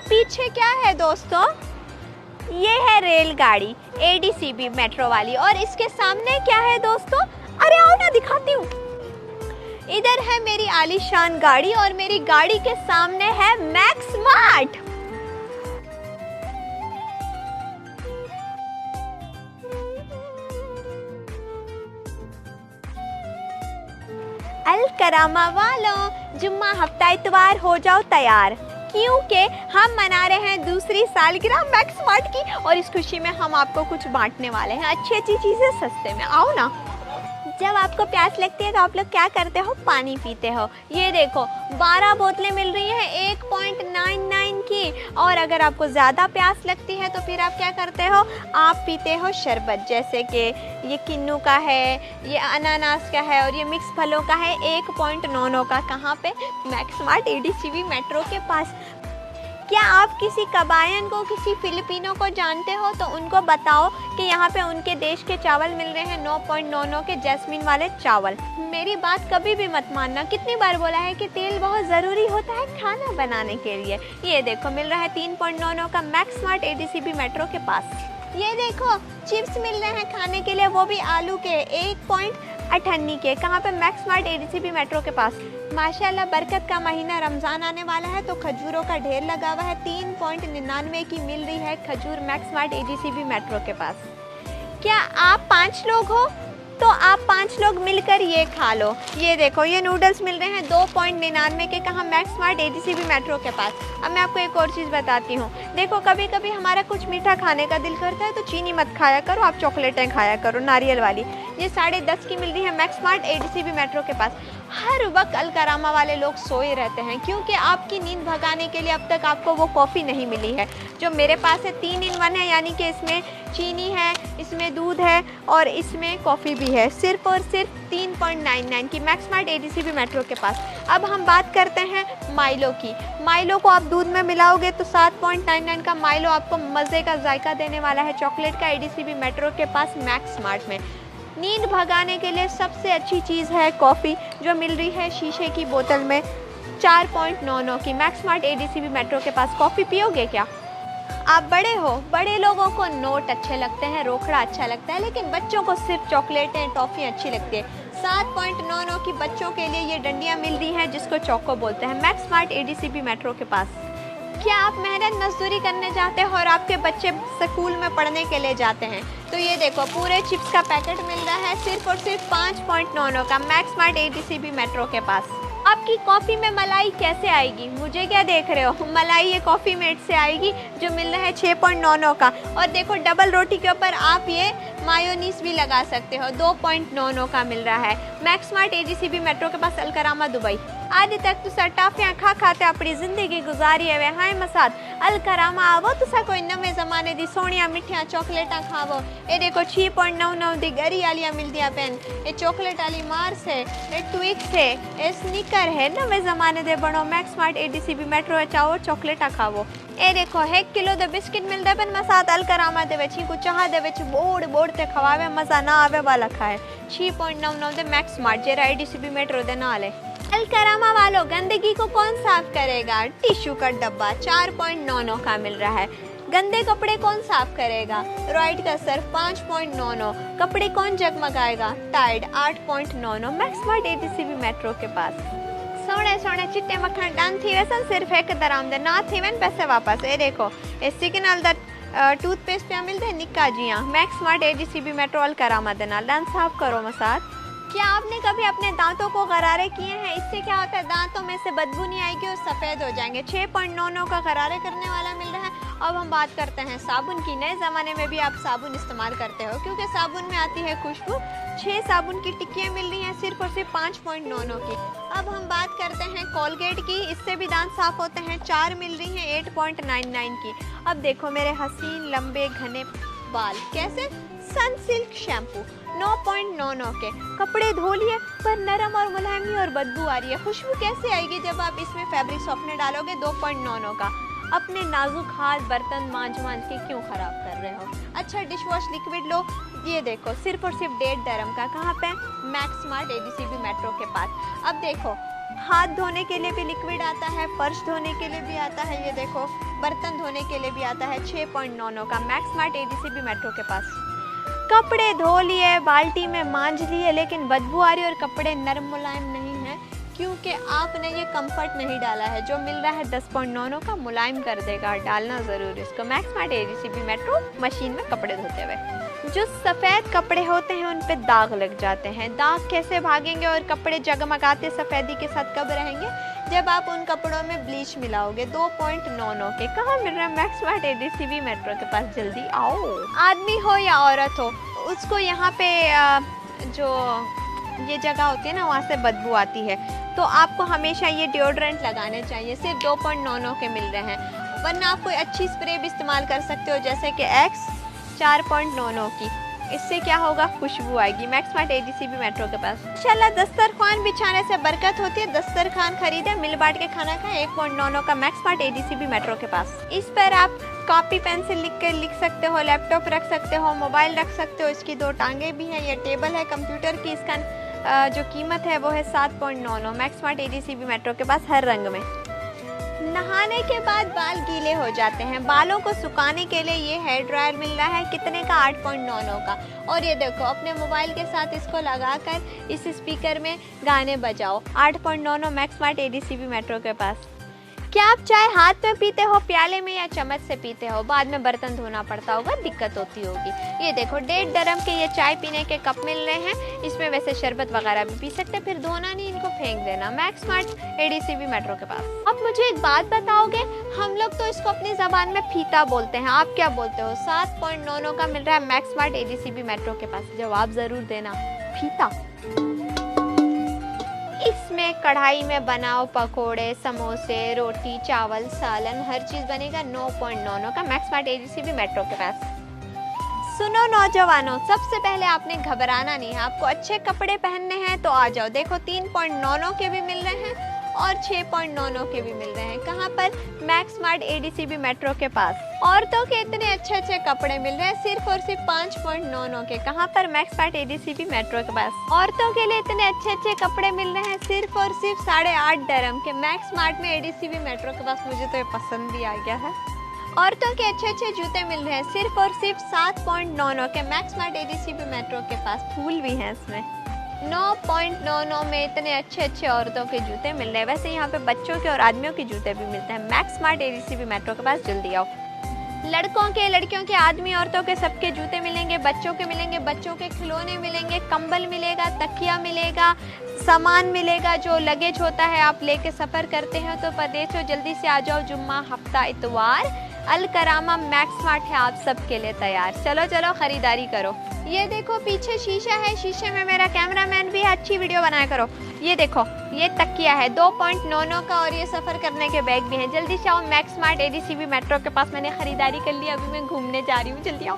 पीछे क्या है दोस्तों? ये है रेलगाड़ी एडीसीबी मेट्रो वाली। और इसके सामने क्या है दोस्तों? अरे आओ ना दिखाती हूँ। इधर है मेरी आलीशान गाड़ी और मेरी गाड़ी के सामने है मैक्स मार्ट। अल करामा वालों, जुम्मा हफ्ता इतवार हो जाओ तैयार, क्योंकि हम मना रहे हैं दूसरी सालगिरह मैक्स मार्ट की और इस खुशी में हम आपको कुछ बांटने वाले हैं, अच्छी अच्छी चीज़ें सस्ते में। आओ ना। जब आपको प्यास लगती है तो आप लोग क्या करते हो? पानी पीते हो। ये देखो 12 बोतलें मिल रही हैं 1.99 की। और अगर आपको ज़्यादा प्यास लगती है तो फिर आप क्या करते हो? आप पीते हो शरबत, जैसे कि ये किन्नू का है, ये अनानास का है और ये मिक्स फलों का है 1.99 का। कहाँ पे? मैक्स मार्ट एडीसीबी मेट्रो के पास। क्या आप किसी कबायन को, किसी फिलिपिनो को जानते हो तो उनको बताओ कि यहाँ पे उनके देश के चावल मिल रहे हैं 9.99 के, जैस्मिन वाले चावल। मेरी बात कभी भी मत मानना, कितनी बार बोला है कि तेल बहुत ज़रूरी होता है खाना बनाने के लिए। ये देखो मिल रहा है 3.99 का मैक्स मार्ट एडीसीबी मेट्रो के पास। ये देखो चिप्स मिल रहे हैं खाने के लिए, वो भी आलू के 1.98 के। कहाँ पे? मैक्स मार्ट एडीसीबी मेट्रो के पास। माशाल्लाह बरकत का महीना रमज़ान आने वाला है तो खजूरों का ढेर लगा हुआ है। 3.99 की मिल रही है खजूर मैक्स मार्ट एडीसीबी मेट्रो के पास। क्या आप 5 लोग हो तो आप 5 लोग मिलकर ये खा लो। ये देखो ये नूडल्स मिल रहे हैं 2.99 के। कहाँ? मैक्स मार्ट एडीसीबी मेट्रो के पास। अब मैं आपको एक और चीज़ बताती हूँ। देखो कभी कभी हमारा कुछ मीठा खाने का दिल करता है तो चीनी मत खाया करो, आप चॉकलेटें खाया करो नारियल वाली। ये 10.5 की मिल रही है मैक्स मार्ट एडीसीबी मेट्रो के पास। हर वक्त अल करामा वाले लोग सोए रहते हैं क्योंकि आपकी नींद भगाने के लिए अब तक आपको वो कॉफ़ी नहीं मिली है जो मेरे पास है। 3 in 1 है, यानी कि इसमें चीनी है, इसमें दूध है और इसमें कॉफ़ी भी है। सिर्फ और सिर्फ 3.99 की मैक्स मार्ट एडीसीबी मेट्रो के पास। अब हम बात करते हैं माइलो की। माइलो को आप दूध में मिलाओगे तो 7.99 का माइलो आपको मज़े का जायका देने वाला है चॉकलेट का एडीसीबी मेट्रो के पास मैक्स मार्ट में। नींद भगाने के लिए सबसे अच्छी चीज़ है कॉफ़ी, जो मिल रही है शीशे की बोतल में 4.99 की मैक्स मार्ट एडीसीबी मेट्रो के पास। कॉफ़ी पियोगे क्या? आप बड़े हो, बड़े लोगों को नोट अच्छे लगते हैं, रोकड़ा अच्छा लगता है, लेकिन बच्चों को सिर्फ चॉकलेटें टॉफ़ियाँ अच्छी लगती है। 7.99 की बच्चों के लिए ये डंडियाँ मिल रही हैं जिसको चौको बोलते हैं मैक्स मार्ट एडीसीबी मेट्रो के पास। क्या आप मेहनत मजदूरी करने जाते हो और आपके बच्चे स्कूल में पढ़ने के लिए जाते हैं तो ये देखो पूरे चिप्स का पैकेट मिल रहा है सिर्फ और सिर्फ 5.99 का मैक्स मार्ट एडीसीबी मेट्रो के पास। आपकी कॉफ़ी में मलाई कैसे आएगी? मुझे क्या देख रहे हो? मलाई ये कॉफ़ी मेट से आएगी जो मिल रहा है 6.99 का। और देखो डबल रोटी के ऊपर आप ये मायोनीस भी लगा सकते हो, 2.99 का मिल रहा है मैक्स मार्ट एडीसीबी मेट्रो के पास अल करामा दुबई। आज तक तुसा टाफियां खा खाते अपनी जिंदगी गुजारी है वे हाय मसाद अल करामा आवो तुसा कोई नवे जमाने दी सोनिया मिठिया चॉकलेटा खावो। ये देखो 6.99 दी गरी आलिया मिल दिया पेन, ये चॉकलेट वाली मार्स है, ये ट्विक्स है, ये स्निकर है, नवे जमाने दे बनो मैक्स मार्ट एडीसीबी मेट्रो चाहो चॉकलेटा खावो। ये देखो 1 किलो दे बिस्किट मिलता है मसाद अल करामा दे विच को चाह दे विच बोड़ बोड़ ते खवावे मजा ना आवे वाला खाए। 6.99 दे मैक्स मार्ट जेरा एडीसीबी मेट्रो दे नाल है। अल करामा वालों गंदगी को कौन साफ करेगा? टिश्यू का डब्बा 4.99 का मिल रहा है। गंदे कपड़े कौन साफ करेगा? रॉइड का सर्फ 5.99। कपड़े कौन जगमगाएगा? Tide 8.99 Max Mart ADCB Metro के पास। सोने सोने चिट्टे मक्खन डन थी वैसा सिर्फ एक दराम दे ना थी वन पैसे वापस। ये देखो ये सिग्नल द टूथपेस्ट पे मिलते हैं निक्का जियां मैक्स मार्ट एडीसीबी मेट्रो अल करामा दे नाल डन साफ करो मसाद। क्या आपने कभी अपने दांतों को गरारे किए हैं? इससे क्या होता है दांतों में से बदबू नहीं आएगी और सफ़ेद हो जाएंगे। 6.99 का गरारे करने वाला मिल रहा है। अब हम बात करते हैं साबुन की। नए ज़माने में भी आप साबुन इस्तेमाल करते हो क्योंकि साबुन में आती है खुशबू। 6 साबुन की टिक्कियाँ मिल रही हैं सिर्फ और सिर्फ 5.99 की। अब हम बात करते हैं कोलगेट की, इससे भी दांत साफ होते हैं। 4 मिल रही हैं 8.99 की। अब देखो मेरे हसीन लंबे घने बाल कैसे। सनसिल्क शैम्पू 9.99 के। कपड़े धो लिए पर नरम और मुलायमी और बदबू आ रही है। खुशबू कैसे आएगी जब आप इसमें फैब्रिक सॉफ्टनर डालोगे? 2.99 का। अपने नाजुक हाथ बर्तन मांझ के क्यों ख़राब कर रहे हो? अच्छा डिश वॉश लिक्विड लो, ये देखो सिर्फ और सिर्फ 1.5 dirham का। कहाँ पे? मैक्स मार्ट एडीसीबी मेट्रो के पास। अब देखो हाथ धोने के लिए भी लिक्विड आता है, फर्श धोने के लिए भी आता है, ये देखो बर्तन धोने के लिए भी आता है। 6.99 का मैक्स स्मार्ट एडीसीबी मेट्रो के पास। कपड़े धो लिए, बाल्टी में मांझ लिए, लेकिन बदबू आ रही और कपड़े नरम मुलायम नहीं है, क्योंकि आपने ये कंफर्ट नहीं डाला है। जो मिल रहा है 10.99 का, मुलायम कर देगा, डालना ज़रूर इसको। Max smart ADCB metro machine में कपड़े धोते हुए। जो सफ़ेद कपड़े होते हैं उन पे दाग लग जाते हैं। दाग कैसे भागेंगे और कपड़े जगमगाते सफ़ेदी के साथ कब रहेंगे? जब आप उन कपड़ों में ब्लीच मिलाओगे। 2.99 के कहाँ मिल रहा है? मैक्स स्मार्ट एडीसीबी मेट्रो के पास, जल्दी आओ। आदमी हो या औरत हो, उसको यहाँ पे जो ये जगह होती है ना, वहाँ से बदबू आती है, तो आपको हमेशा ये डिओड्रेंट लगाने चाहिए। सिर्फ 2.99 के मिल रहे हैं, वरना आप कोई अच्छी स्प्रे भी इस्तेमाल कर सकते हो, जैसे कि एक्स 4.99 की। इससे क्या होगा? खुशबू आएगी। मैक्स स्मार्ट एडीसीबी मेट्रो के पास। इंशाल्लाह दस्तरखान बिछाने से बरकत होती है। दस्तरखान खरीदे, मिल बांट के खाना खाएं। 1.99 का मैक्स स्मार्ट एडीसीबी मेट्रो के पास। इस पर आप कॉपी पेंसिल लिख कर लिख सकते हो, लैपटॉप रख सकते हो, मोबाइल रख सकते हो। इसकी 2 टांगे भी हैं। ये टेबल है कंप्यूटर की। इसका जो कीमत है वो है 7.99। मैक्स स्मार्ट एडीसीबी मेट्रो के पास, हर रंग में। नहाने के बाद बाल गीले हो जाते हैं, बालों को सुखाने के लिए ये हेयर ड्रायर मिल रहा है। कितने का? 8.99 का। और ये देखो, अपने मोबाइल के साथ इसको लगाकर इस स्पीकर में गाने बजाओ। 8.99 मैक्स स्मार्ट एडीसीबी मेट्रो के पास। क्या आप चाय हाथ में पीते हो, प्याले में, या चम्मच से पीते हो? बाद में बर्तन धोना पड़ता होगा, दिक्कत होती होगी। ये देखो 1.5 dirham के ये चाय पीने के कप मिल रहे हैं। इसमें वैसे शरबत वगैरह भी पी सकते हैं, फिर धोना नहीं, इनको फेंक देना। मैक्स स्मार्ट एडीसीबी मेट्रो के पास। अब मुझे एक बात बताओगे, हम लोग तो इसको अपनी ज़बान में फीता बोलते हैं, आप क्या बोलते हो? 7.99 का मिल रहा है मैक्स स्मार्ट एडीसीबी मेट्रो के पास। जवाब ज़रूर देना, फीता। इसमें कढ़ाई में बनाओ पकोड़े, समोसे, रोटी, चावल, सालन, हर चीज़ बनेगा। 9.99 का मैक्स स्मार्ट एडीसीबी मेट्रो के पास। सुनो नौजवानों, सबसे पहले आपने घबराना नहीं है। आपको अच्छे कपड़े पहनने हैं तो आ जाओ। देखो 3.99 के भी मिल रहे हैं और 6.99 के भी मिल रहे हैं। कहाँ पर? मैक्स स्मार्ट एडीसीबी मेट्रो के पास। औरतों के इतने अच्छे अच्छे कपड़े मिल रहे हैं सिर्फ और सिर्फ 5.99 के। कहाँ पर? मैक्स स्मार्ट एडीसीबी मेट्रो के पास। औरतों के लिए इतने अच्छे अच्छे कपड़े मिल रहे हैं सिर्फ और सिर्फ 8.5 dirham के। मैक्स स्मार्ट में एडीसीबी मेट्रो के पास। मुझे तो ये पसंद भी आ गया है। औरतों के अच्छे अच्छे जूते मिल रहे हैं सिर्फ और सिर्फ 7.99 के। मैक्स स्मार्ट एडीसीबी मेट्रो के पास। फूल भी हैं इसमें। 9.99 में इतने अच्छे अच्छे औरतों के जूते मिल रहे हैं। वैसे यहाँ पे बच्चों के और आदमियों के जूते भी मिलते हैं। मैक्स स्मार्ट एडीसीबी मेट्रो के पास, जल्दी आओ। लड़कों के, लड़कियों के, आदमी औरतों के सबके जूते मिलेंगे। बच्चों के मिलेंगे, बच्चों के खिलौने मिलेंगे, कंबल मिलेगा, तकिया मिलेगा, सामान मिलेगा जो लगेज होता है, आप लेके सफ़र करते हैं तो परदेश हो। जल्दी से आ जाओ। जुम्मा, हफ्ता, इतवार, अल करामा मैक्स स्मार्ट है आप सबके लिए तैयार। चलो चलो खरीदारी करो। ये देखो पीछे शीशा है, शीशे में मेरा कैमरामैन भी है, अच्छी वीडियो बनाया करो। ये देखो ये तकिया है 2.99 का, और ये सफ़र करने के बैग भी हैं। जल्दी से आओ मैक्स स्मार्ट एडीसीबी मेट्रो के पास। मैंने खरीदारी कर ली, अभी मैं घूमने जा रही हूँ, जल्दी आओ।